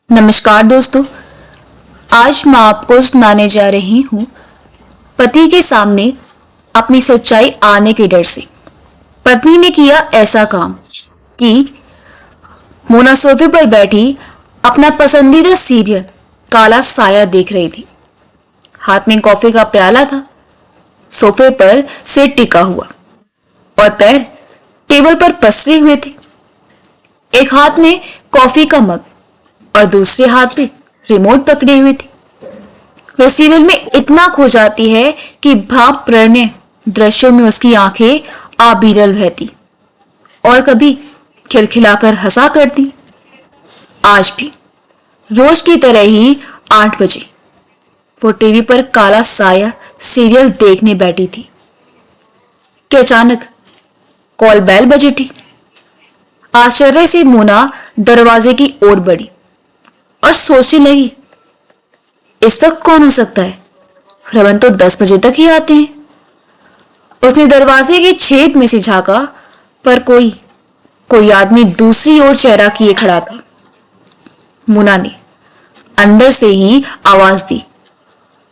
नमस्कार दोस्तों, आज मैं आपको सुनाने जा रही हूँ पति के सामने अपनी सच्चाई आने के डर से। पत्नी ने किया ऐसा काम कि मोना सोफे पर बैठी अपना पसंदीदा सीरियल काला साया देख रही थी। हाथ में कॉफी का प्याला था, सोफे पर सिर टिका हुआ और पैर टेबल पर पसरे हुए थे। एक हाथ में कॉफी का मग और दूसरे हाथ में रिमोट पकड़े हुए थे। वह सीरियल में इतना खो जाती है कि भावप्रणय दृश्यों में उसकी आंखें आबीरल बहती और कभी खिलखिलाकर हंसा करती। आज भी रोज की तरह ही 8 बजे वो टीवी पर काला साया सीरियल देखने बैठी थी कि अचानक कॉल बेल बज उठी। आश्चर्य से मोना दरवाजे की ओर बढ़ी और सोचने लगी, इस वक्त कौन हो सकता है? रमन तो 10 बजे तक ही आते हैं। उसने दरवाजे के छेद में से झांका, पर कोई आदमी दूसरी ओर चेहरा किए खड़ा था। मुना ने अंदर से ही आवाज दी,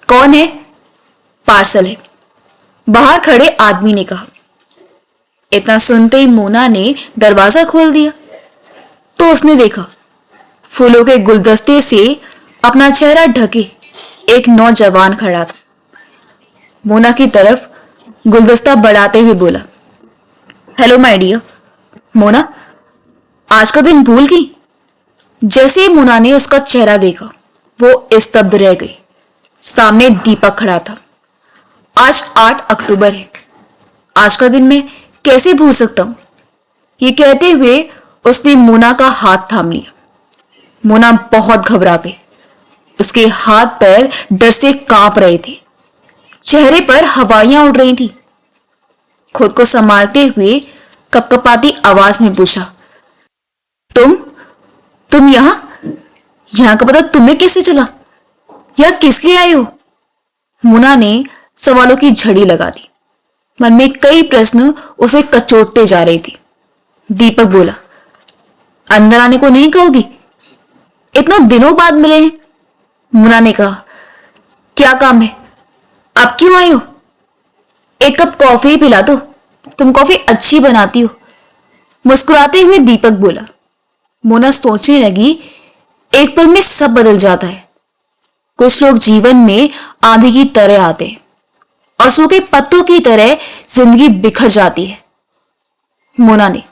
कौन है? पार्सल है, बाहर खड़े आदमी ने कहा। इतना सुनते ही मोना ने दरवाजा खोल दिया तो उसने देखा फूलों के गुलदस्ते से अपना चेहरा ढके एक नौजवान खड़ा था। मोना की तरफ गुलदस्ता बढ़ाते हुए बोला, हेलो माय डियर। मोना, आज का दिन भूल गई? जैसे ही मोना ने उसका चेहरा देखा वो स्तब्ध रह गई। सामने दीपक खड़ा था। आज 8 अक्टूबर है। आज का दिन मैं कैसे भूल सकता हूं? ये कहते हुए उसने मोना का हाथ थाम लिया। मोना बहुत घबरा गई। उसके हाथ पैर डर से कांप रहे थे, चेहरे पर हवाइयां उड़ रही थी। खुद को संभालते हुए कपकपाती आवाज में पूछा, तुम यहां का पता तुम्हें कैसे चला? यह किस लिए आई हो? मोना ने सवालों की झड़ी लगा दी। मन में कई प्रश्न उसे कचोटते जा रहे थे। दीपक बोला, अंदर आने को नहीं कहोगी? इतना दिनों बाद मिले हैं। मुना ने कहा, क्या काम है? आप क्यों आई हो? एक कप कॉफी पिला दो, तुम कॉफी अच्छी बनाती हो। मुस्कुराते हुए दीपक बोला। मोना सोचने लगी, एक पल में सब बदल जाता है। कुछ लोग जीवन में आंधी की तरह आते हैं और सूखे पत्तों की तरह जिंदगी बिखर जाती है। मोना ने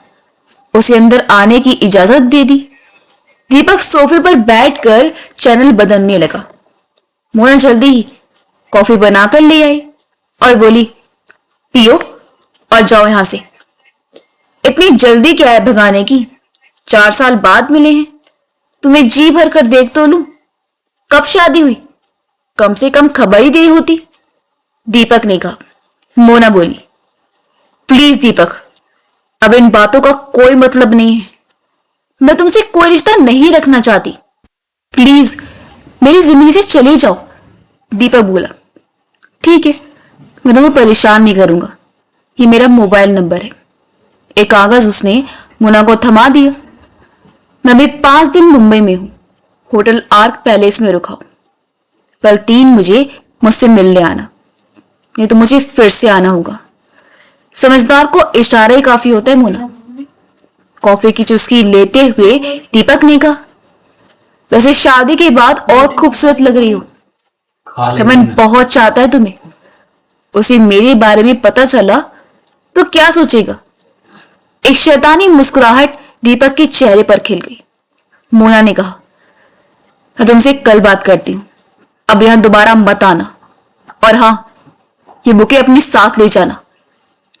उसे अंदर आने की इजाजत दे दी। दीपक सोफे पर बैठकर चैनल बदलने लगा। मोना जल्दी ही कॉफी बनाकर ले आई और बोली, पियो और जाओ यहां से। इतनी जल्दी क्या है भगाने की? 4 साल बाद मिले हैं, तुम्हें जी भर कर देख तो लूं। कब शादी हुई? कम से कम खबर ही दी होती। दीपक ने कहा। मोना बोली, प्लीज दीपक, अब इन बातों का कोई मतलब नहीं है। मैं तुमसे कोई रिश्ता नहीं रखना चाहती। प्लीज मेरी जिंदगी से चले जाओ। दीपक बोला, ठीक है, मैं तुम्हें परेशान नहीं करूंगा। ये मेरा मोबाइल नंबर है। एक कागज उसने मोना को थमा दिया। मैं अभी 5 दिन मुंबई में हूं, होटल आर्क पैलेस में रुका हूं। कल 3 बजे मुझसे मिलने आना, नहीं तो मुझे फिर से आना होगा। समझदार को इशारा ही काफी होता है। मोना कॉफी की चुस्की लेते हुए दीपक ने कहा, वैसे शादी के बाद और खूबसूरत लग रही हो। रमन बहुत चाहता है तुम्हें। उसे मेरे बारे में पता चला तो क्या सोचेगा? एक शैतानी मुस्कुराहट दीपक के चेहरे पर खिल गई। मोना ने कहा, मैं तुमसे कल बात करती हूं, अब यहां दोबारा मत आना। और हां, ये बुके अपने साथ ले जाना।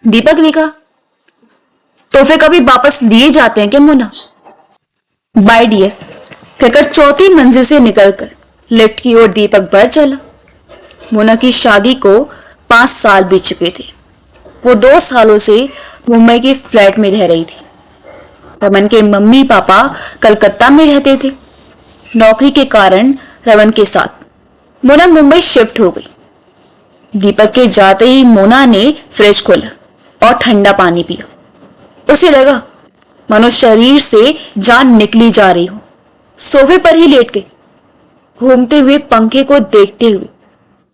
दीपक ने कहा, तोहफे कभी वापस लिए जाते हैं क्या मोना? बाय डियर कहकर 4थी मंजिल से निकलकर लिफ्ट की ओर दीपक बढ़ चला। मोना की शादी को 5 साल बीत चुके थे। वो 2 सालों से मुंबई के फ्लैट में रह रही थी। रमन के मम्मी पापा कलकत्ता में रहते थे। नौकरी के कारण रमन के साथ मोना मुंबई शिफ्ट हो गई। दीपक के जाते ही मोना ने फ्रिज खोला और ठंडा पानी पिया। उसे लगा मानो शरीर से जान निकली जा रही हो। सोफे पर ही लेट गई, घूमते हुए पंखे को देखते हुए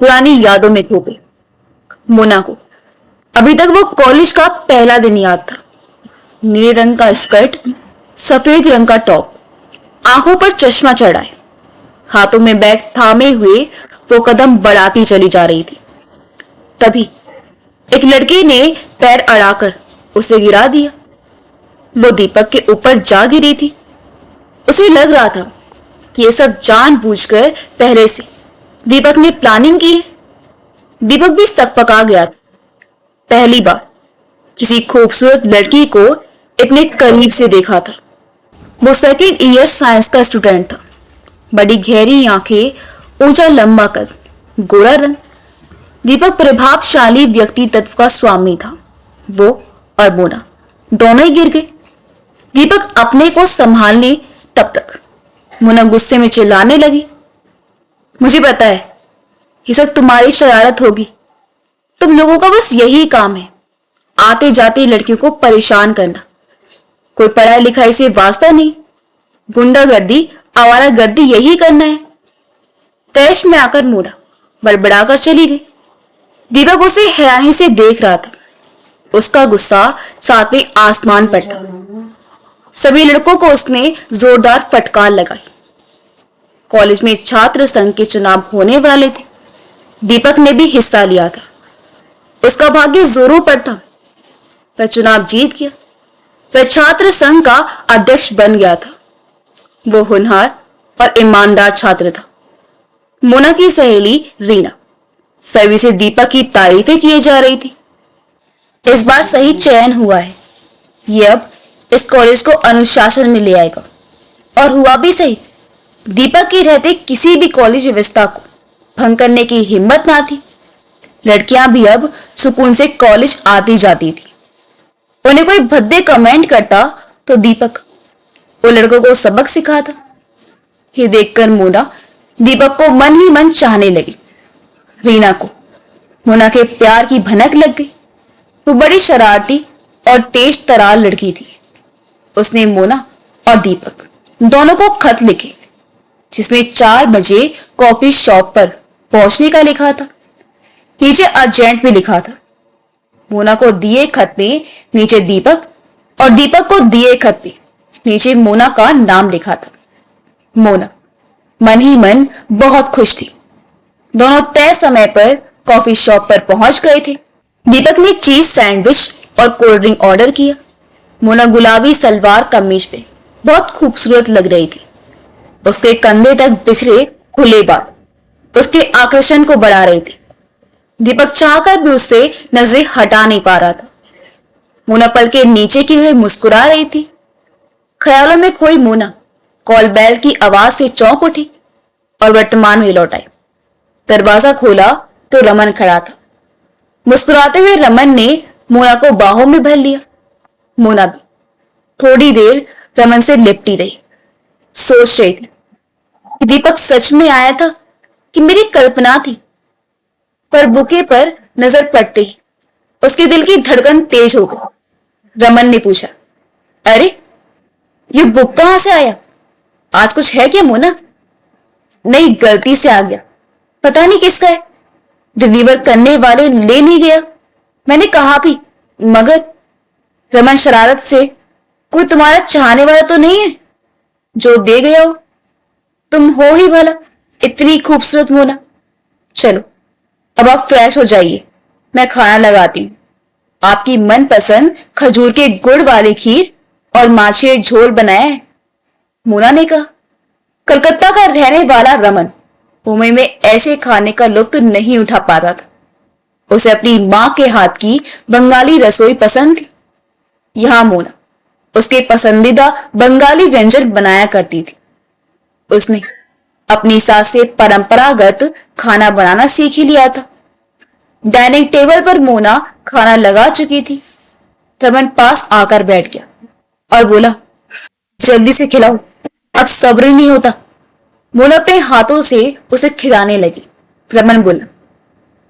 पुरानी यादों में खो गई। मोना को अभी तक वो कॉलेज का पहला दिन याद था। नीले रंग का स्कर्ट, सफेद रंग का टॉप, आंखों पर चश्मा चढ़ाए, हाथों में बैग थामे हुए वो कदम बढ़ाती चली जा रही थी। तभी एक लड़के ने पैर अड़ाकर उसे गिरा दिया। वो दीपक के ऊपर जा गिरी थी। उसे लग रहा था कि ये सब जानबूझकर पहले से दीपक ने प्लानिंग की है। दीपक भी सकपका गया था। पहली बार किसी खूबसूरत लड़की को इतने करीब से देखा था। वो सेकेंड ईयर साइंस का स्टूडेंट था। बड़ी गहरी आंखें, ऊंचा लंबा कद, गोरा रंग। दीपक प्रभावशाली व्यक्तित्व का स्वामी था। वो और मोना दोनों ही गिर गए। दीपक अपने को संभालने तब तक मोना गुस्से में चिल्लाने लगी, मुझे पता है ये सब तुम्हारी शरारत होगी। तुम लोगों का बस यही काम है, आते जाते लड़कियों को परेशान करना। कोई पढ़ाई लिखाई से वास्ता नहीं, गुंडागर्दी, आवारागर्दी यही करना है। तैश में आकर मोना बड़बड़ाकर चली गई। दीपक उसे हैरानी से देख रहा था। उसका गुस्सा सातवें आसमान पर था। सभी लड़कों को उसने जोरदार फटकार लगाई। कॉलेज में छात्र संघ के चुनाव होने वाले थे। दीपक ने भी हिस्सा लिया था। उसका भाग्य जोरों पर था। वह चुनाव जीत गया। वह छात्र संघ का अध्यक्ष बन गया था। वो होनहार और ईमानदार छात्र था। मोना की सहेली रीना, सभी से दीपक की तारीफें किए जा रही थी। इस बार सही चयन हुआ है। ये अब इस कॉलेज को अनुशासन में ले आएगा। और हुआ भी सही। दीपक के रहते किसी भी कॉलेज व्यवस्था को भंग करने की हिम्मत ना थी। लड़कियां भी अब सुकून से कॉलेज आती जाती थी। उन्हें कोई भद्दे कमेंट करता तो दीपक वो लड़कों को सबक सिखाता। ये देखकर मोना दीपक को मन ही मन चाहने लगी। रीना को मोना के प्यार की भनक लग गई। वो बड़ी शरारती और तेज तरार लड़की थी। उसने मोना और दीपक दोनों को खत लिखे, जिसमें 4 बजे कॉफी शॉप पर पहुंचने का लिखा था। नीचे अर्जेंट भी लिखा था। मोना को दिए खत में नीचे दीपक और दीपक को दिए खत में नीचे मोना का नाम लिखा था। मोना मन ही मन बहुत खुश थी। दोनों तय समय पर कॉफी शॉप पर पहुंच गए थे। दीपक ने चीज सैंडविच और कोल्ड ड्रिंक ऑर्डर किया। मोना गुलाबी सलवार कमीज पे बहुत खूबसूरत लग रही थी। उसके कंधे तक बिखरे खुले बाल उसके आकर्षण को बढ़ा रहे थे। दीपक चाहकर भी उससे नजरें हटा नहीं पा रहा था। मोना पल के नीचे की हुई मुस्कुरा रही थी। ख्यालों में खोई मोना कॉल बेल की आवाज से चौंक उठी और वर्तमान में लौट आई। दरवाजा खोला तो रमन खड़ा था। मुस्कुराते हुए रमन ने मोना को बाहों में भर लिया। मोना भी थोड़ी देर रमन से लिपटी रही। सोच रही थी दीपक सच में आया था कि मेरी कल्पना थी। पर बुके पर नजर पड़ते ही उसके दिल की धड़कन तेज हो गई। रमन ने पूछा, अरे ये बुक कहां से आया? आज कुछ है क्या मोना? नहीं, गलती से आ गया। पता नहीं किसका है। डिलीवर करने वाले ले नहीं गया। मैंने कहा भी, मगर रमन शरारत से, कोई तुम्हारा चाहने वाला तो नहीं है जो दे गया हो? तुम हो ही भला इतनी खूबसूरत मोना। चलो अब आप फ्रेश हो जाइए, मैं खाना लगाती हूँ। आपकी मनपसंद खजूर के गुड़ वाली खीर और माछेर झोल बनाया है, मोना ने कहा। कलकत्ता का रहने वाला रमन मुंबई में ऐसे खाने का लुत्फ नहीं उठा पाता था। उसे अपनी मां के हाथ की बंगाली रसोई पसंद थी। यहां मोना उसके पसंदीदा बंगाली व्यंजन बनाया करती थी। उसने अपनी सास से परंपरागत खाना बनाना सीख ही लिया था। डाइनिंग टेबल पर मोना खाना लगा चुकी थी। रमन पास आकर बैठ गया और बोला, जल्दी से खिलाओ, अब सब्र नहीं होता। मोना अपने हाथों से उसे खिलाने लगी। रमन बोला,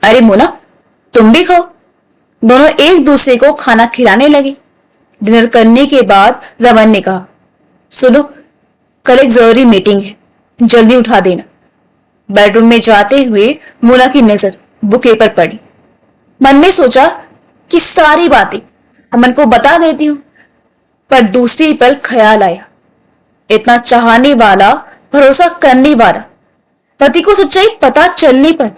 अरे मोना तुम भी खाओ। दोनों एक दूसरे को खाना खिलाने लगे। डिनर करने के बाद रमन ने कहा, सुनो, कल एक जरूरी मीटिंग है, जल्दी उठा देना। बेडरूम में जाते हुए मोना की नजर बुके पर पड़ी। मन में सोचा कि सारी बातें अमन को बता देती हूं, पर दूसरी पल ख्याल आया, इतना चाहने वाला, भरोसा करने वाला पति को सच्चाई पता चलने पर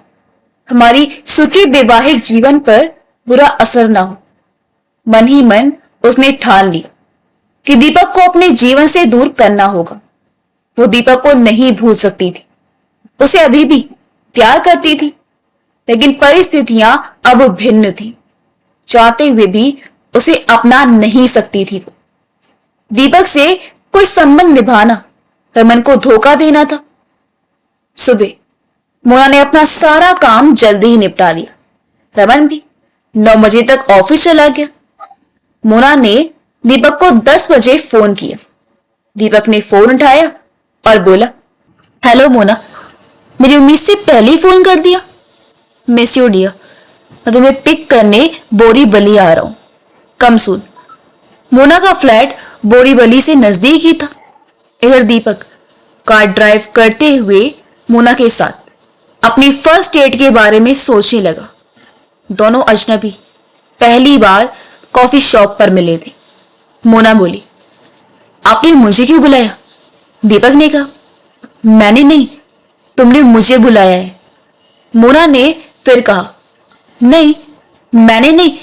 हमारी सुखी वैवाहिक जीवन पर बुरा असर ना हो। मन ही मन उसने ठान लिया कि दीपक को अपने जीवन से दूर करना होगा। वो दीपक को नहीं भूल सकती थी, उसे अभी भी प्यार करती थी, लेकिन परिस्थितियां अब भिन्न थी। चाहते हुए भी उसे अपना नहीं सकती थी। वो दीपक से कोई संबंध निभाना रमन को धोखा देना था। सुबह मोना ने अपना सारा काम जल्दी ही निपटा लिया। रमन भी 9 बजे तक ऑफिस चला गया। मोना ने दीपक को 10 बजे फोन किया। दीपक ने फोन उठाया और बोला, हेलो मोना, मेरी उम्मीद से पहले ही फोन कर दिया। मिस यू डियर, मैं तुम्हें पिक करने बोरीवली आ रहा हूं, कम सून। मोना का फ्लैट बोरीवली से नजदीक ही था। इधर दीपक कार ड्राइव करते हुए मोना के साथ अपनी फर्स्ट डेट के बारे में सोचने लगा। दोनों अजनबी पहली बार कॉफी शॉप पर मिले थे। मोना बोली, आपने मुझे क्यों बुलाया? दीपक ने कहा, मैंने नहीं, तुमने मुझे बुलाया है। मोना ने फिर कहा, नहीं मैंने नहीं।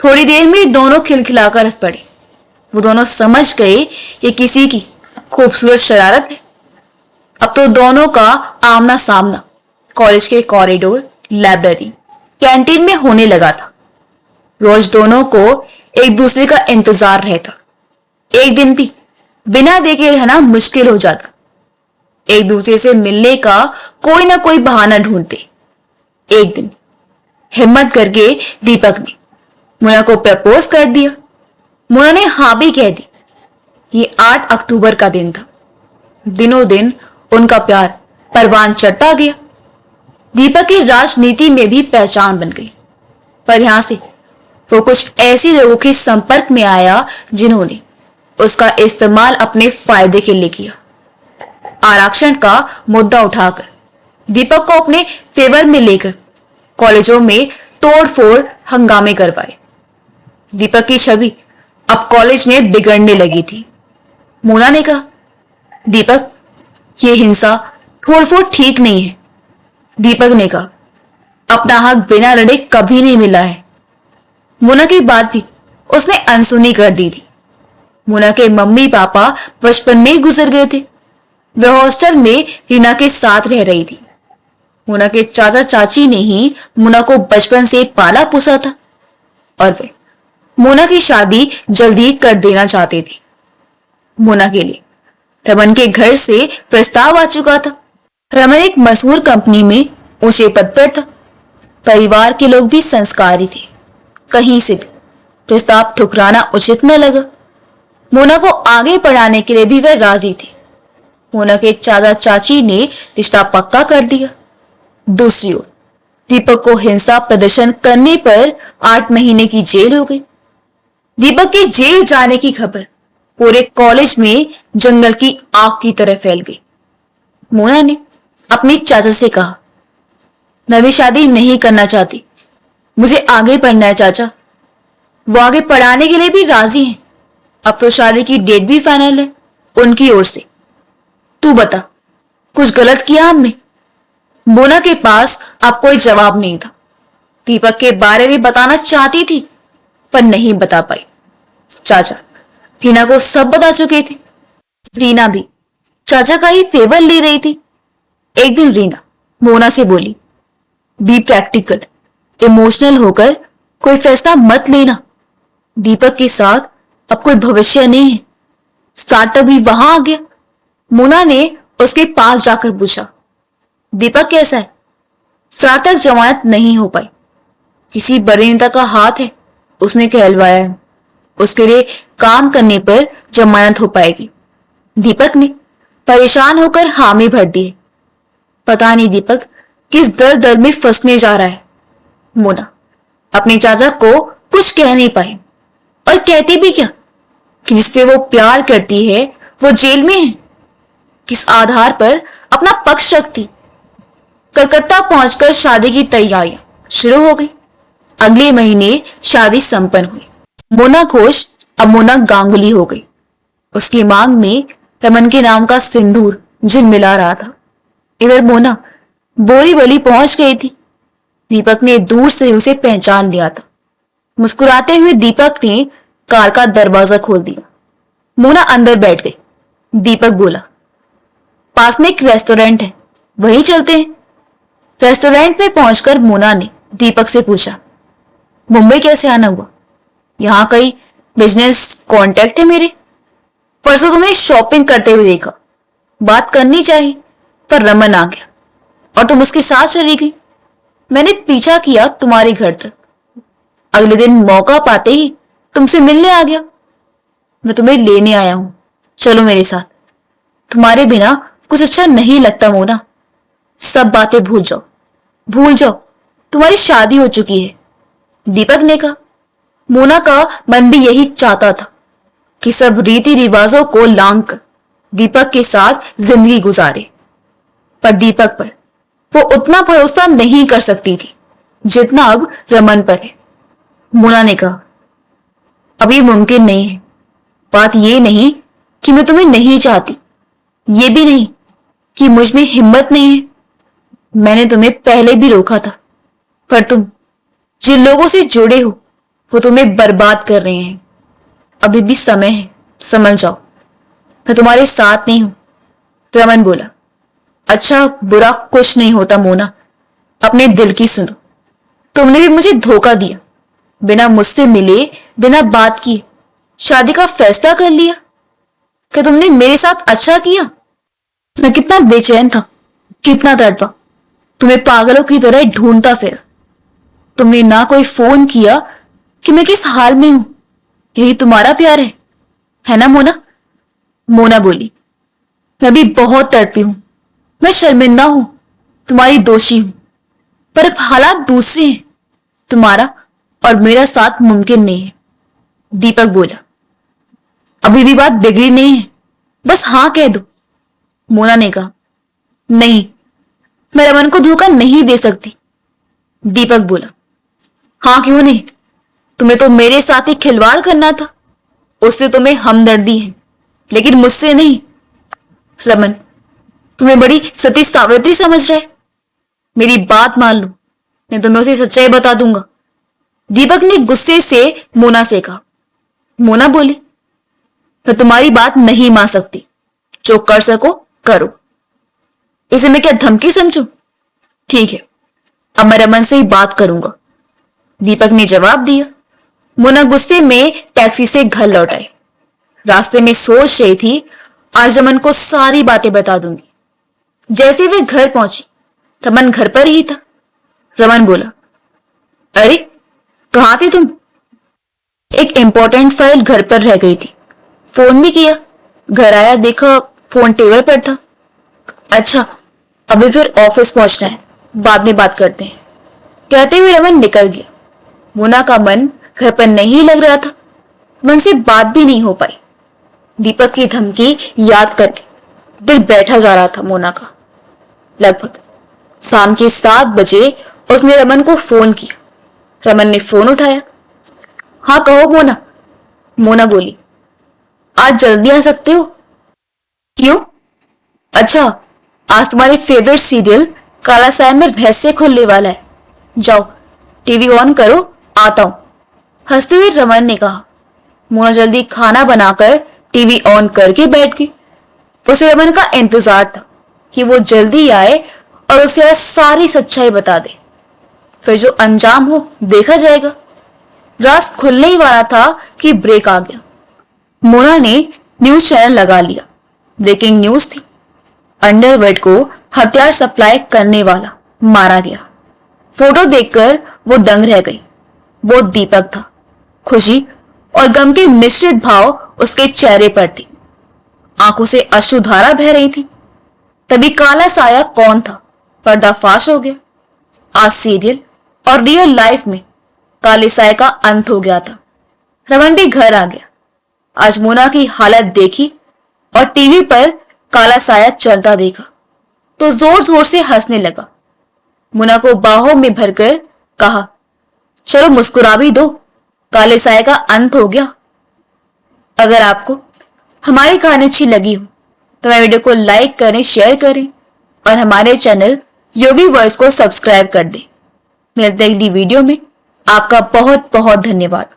थोड़ी देर में दोनों खिलखिलाकर हंस पड़े। वो दोनों समझ गए ये किसी की खूबसूरत शरारत है। अब तो दोनों का आमना सामना कॉलेज के कॉरिडोर, लाइब्रेरी, कैंटीन में होने लगा था। रोज दोनों को एक दूसरे का इंतजार रहता। एक दिन भी बिना देखे रहना मुश्किल हो जाता। एक दूसरे से मिलने का कोई ना कोई बहाना ढूंढते। एक दिन हिम्मत करके दीपक ने मोना को प्रपोज कर दिया। मोना ने हाँ भी कह दी। ये 8 अक्टूबर का दिन था। दिनों दिन उनका प्यार परवान चढ़ता गया। दीपक की राजनीति में भी पहचान बन गई, पर यहां से वो कुछ ऐसे लोगों के संपर्क में आया जिन्होंने उसका इस्तेमाल अपने फायदे के लिए किया। आरक्षण का मुद्दा उठाकर दीपक को अपने फेवर में लेकर कॉलेजों में तोड़फोड़ हंगामे करवाए। दीपक की छवि अब कॉलेज में बिगड़ने लगी थी। मोना ने कहा, दीपक ये हिंसा तोड़फोड़ ठीक नहीं है। दीपक ने कहा, अपना हक बिना लड़े कभी नहीं मिला है। मोना की बात भी उसने अनसुनी कर दी थी। मोना के मम्मी पापा बचपन में ही गुजर गए थे। वह हॉस्टल में रीना के साथ रह रही थी। मोना के चाचा चाची ने ही मोना को बचपन से पाला पोसा था और वे मोना की शादी जल्दी कर देना चाहते थे। मोना के लिए रमन के घर से प्रस्ताव आ चुका था। रमन एक मशहूर कंपनी में ऊंचे पद पर था। परिवार के लोग भी संस्कारी थे। कहीं से भी प्रस्ताव ठुकराना उचित न लगा। मोना को आगे पढ़ाने के लिए भी वह राजी थे। मोना के चाचा चाची ने रिश्ता पक्का कर दिया। दूसरी ओर दीपक को हिंसा प्रदर्शन करने पर 8 महीने की जेल हो गई। दीपक के जेल जाने की खबर पूरे कॉलेज में जंगल की आग की तरह फैल गई। मोना ने अपने चाचा से कहा, मैं भी शादी नहीं करना चाहती, मुझे आगे पढ़ना है चाचा। वो आगे पढ़ाने के लिए भी राजी हैं। अब तो शादी की डेट भी फाइनल है उनकी ओर से। तू बता, कुछ गलत किया हमने? मोना के पास अब कोई जवाब नहीं था। दीपक के बारे में बताना चाहती थी पर नहीं बता पाई। चाचा रीना को सब बता चुके थे। रीना भी चाचा का ही फेवर ले रही थी। एक दिन रीना मोना से बोली, बी प्रैक्टिकल, इमोशनल होकर कोई फैसला मत लेना। दीपक के साथ अब कोई भविष्य नहीं है। स्टार्टअप भी वहां आ गया। मोना ने उसके पास जाकर पूछा, दीपक कैसा है? सार्थक जमानत नहीं हो पाई। किसी बड़े नेता का हाथ है, उसने कहलवाया है। उसके लिए काम करने पर जमानत हो पाएगी। दीपक ने परेशान होकर हामी भर दिए। पता नहीं दीपक किस दर दर में फंसने जा रहा है। मोना अपने चाचा को कुछ कह नहीं पाई और कहती भी क्या कि जिससे वो प्यार करती है वो जेल में है। किस आधार पर अपना पक्ष रखती। कलकत्ता पहुंचकर शादी की तैयारियां शुरू हो गई। अगले महीने शादी संपन्न हुई। मोना घोष अब मोना गांगुली हो गई। उसकी मांग में रमन के नाम का सिंदूर झिलमिला रहा था। इधर मोना बोरीवली पहुंच गई थी। दीपक ने दूर से उसे पहचान लिया था। मुस्कुराते हुए दीपक ने कार का दरवाजा खोल दिया। मोना अंदर बैठ गई। दीपक बोला, पास में एक रेस्टोरेंट है, वहीं चलते हैं। रेस्टोरेंट में पहुंचकर मोना ने दीपक से पूछा, मुंबई कैसे आना हुआ? यहां कई बिजनेस कॉन्टेक्ट है मेरे। परसों तुम्हें शॉपिंग करते हुए देखा। बात करनी चाहिए, पर रमन आ गया और तुम उसके साथ चली गई। मैंने पीछा किया तुम्हारे घर तक। अगले दिन मौका पाते ही तुमसे मिलने आ गया। मैं तुम्हें लेने आया हूं, चलो मेरे साथ। तुम्हारे बिना कुछ अच्छा नहीं लगता मोना। सब बातें भूल जाओ, भूल जाओ, तुम्हारी शादी हो चुकी है, दीपक ने कहा। मोना का मन भी यही चाहता था कि सब रीति रिवाजों को लांघ कर दीपक के साथ जिंदगी गुजारे, पर दीपक पर वो उतना भरोसा नहीं कर सकती थी जितना अब रमन पर है। मोना ने कहा, अब ये मुमकिन नहीं है। बात ये नहीं कि मैं तुम्हें नहीं चाहती, ये भी नहीं कि मुझ में हिम्मत नहीं है। मैंने तुम्हें पहले भी रोका था, पर तुम जिन लोगों से जुड़े हो वो तुम्हें बर्बाद कर रहे हैं। अभी भी समय है, समझ जाओ। मैं तुम्हारे साथ नहीं हूं। रमन बोला, अच्छा बुरा कुछ नहीं होता मोना, अपने दिल की सुनो। तुमने भी मुझे धोखा दिया, बिना मुझसे मिले, बिना बात किए शादी का फैसला कर लिया। क्या तुमने मेरे साथ अच्छा किया? मैं कितना बेचैन था, कितना तड़पा, तुम्हें पागलों की तरह ढूंढता फिरा। तुमने ना कोई फोन किया कि मैं किस हाल में हूं। यही तुम्हारा प्यार है ना मोना? मोना बोली, मैं भी बहुत तड़पी हूं। मैं शर्मिंदा हूं, तुम्हारी दोषी हूं, पर अब हालात दूसरे हैं। तुम्हारा और मेरा साथ मुमकिन नहीं है। दीपक बोला, अभी भी बात बिगड़ी नहीं है, बस हाँ कह दो। मोना ने कहा, नहीं, मैं रमन को धोखा नहीं दे सकती। दीपक बोला, हाँ क्यों नहीं? तुम्हें तो मेरे साथ ही खिलवाड़ करना था। उससे तुम्हें हमदर्दी है, लेकिन मुझसे नहीं। रमन तुम्हें बड़ी सती सावित्री समझ रहा है। मेरी बात मान लो, मैं तुम्हें उसे सच्चाई बता दूंगा। दीपक ने गुस्से से मोना से कहा। मोना बोली, मैं तुम्हारी बात नहीं मान सकती। जो कर सको करो। इसे मैं क्या धमकी समझूं? ठीक है, अब मैं रमन से ही बात करूंगा, दीपक ने जवाब दिया। मोना गुस्से में टैक्सी से घर लौट आई। रास्ते में सोच रही थी, आज रमन को सारी बातें बता दूंगी। जैसे वे घर पहुंची, रमन घर पर ही था। रमन बोला, अरे कहां थे तुम? एक इंपॉर्टेंट फाइल घर पर रह गई थी, फोन भी किया। घर आया, देखा फोन टेबल पर था। अच्छा, अभी फिर ऑफिस पहुंचना है, बाद में बात करते हैं, कहते हुए रमन निकल गया। मोना का मन घर पर नहीं लग रहा था, मन से बात भी नहीं हो पाई। दीपक की धमकी याद करके दिल बैठा जा रहा था मोना का। लगभग शाम के 7 बजे उसने रमन को फोन किया। रमन ने फोन उठाया। हाँ कहो मोना। मोना बोली, आज जल्दी आ सकते हो? क्यों? अच्छा, आज तुम्हारे फेवरेट सीरियल काला साहब में रहस्य खुलने वाला है। जाओ टीवी ऑन करो, आता हूं, हंसते हुए रमन ने कहा। मोना जल्दी खाना बनाकर टीवी ऑन करके बैठ गई। उसे रमन का इंतजार था कि वो जल्दी आए और उसे आज सारी सच्चाई बता दे, फिर जो अंजाम हो देखा जाएगा। राज खुलने ही वाला था कि ब्रेक आ गया। मोना ने न्यूज चैनल लगा लिया। ब्रेकिंग न्यूज थी, अंडरवर्ल्ड को हथियार सप्लाई करने वाला मारा गया। फोटो देखकर वो दंग रह गई। वो दीपक था। खुशी और गम के मिश्रित भाव उसके चेहरे पर थी। आंखों से अश्रुधारा बह रही थी। तभी काला साया कौन था पर्दाफाश हो गया। आज सीरियल और रियल लाइफ में काले साया का अंत हो गया था। रमन भी घर आ गया। आज मोना की हालत देखी और टीवी पर काला साया चलता देखा तो जोर जोर से हंसने लगा। मुन्ना को बाहों में भरकर कहा, चलो मुस्कुरा भी दो, काले साये का अंत हो गया। अगर आपको हमारी कहानी अच्छी लगी हो तो मेरे वीडियो को लाइक करें, शेयर करें और हमारे चैनल योगी वॉइस को सब्सक्राइब कर दें। मिलते हैं अगली वीडियो में। आपका बहुत बहुत धन्यवाद।